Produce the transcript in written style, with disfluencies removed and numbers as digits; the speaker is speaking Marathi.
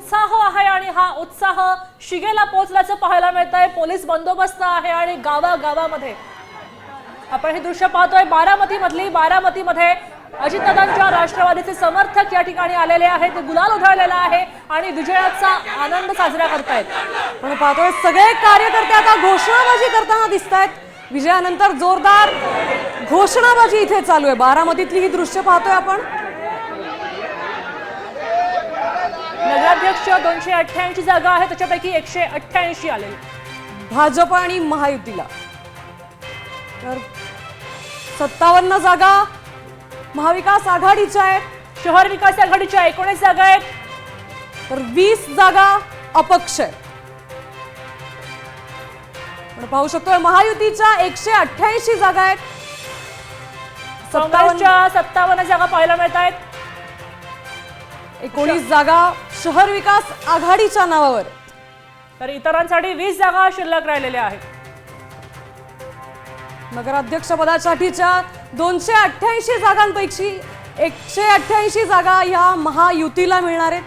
उत्साह आहे आणि हा उत्साह शिगेला पोहोचल्याचं पाहायला मिळतंय। पोलीस बंदोबस्त आहे आणि गावागावामध्ये आपण हे दृश्य पाहतोय। बारामतीमध्ये अजितदादांच्या राष्ट्रवादीचे समर्थक या ठिकाणी आलेले आहेत। गुलाल उधळलेला आहे आणि विजयाचा आनंद साजरा करतायत। पण पाहतोय सगळे कार्यकर्ते आता घोषणाबाजी करताना दिसतायत। विजयानंतर जोरदार घोषणाबाजी इथे चालू आहे। बारामतीतली ही दृश्य पाहतोय आपण। नगराध्यक्ष 288 जागा आहे, त्याच्यापैकी 188 आले भाजप आणि महायुतीला। तर 57 जागा महाविकास आघाडीच्या आहेत। शहर विकास आघाडीच्या 19 जागा आहेत, तर 20 जागा अपक्ष आहेत। पण पाहू शकतोय महायुतीच्या 188 जागा आहेत। काँग्रेसच्या 57 जागा पाहायला मिळत आहेत। 19 जागा शहर विकास आघाडीच्या नावावर, तर इतरांसाठी 20 जागा शिल्लक राहिलेल्या आहेत। नगराध्यक्ष पदासाठीच्या 288 जागांपैकी 188 जागा या महायुतीला मिळणार आहेत।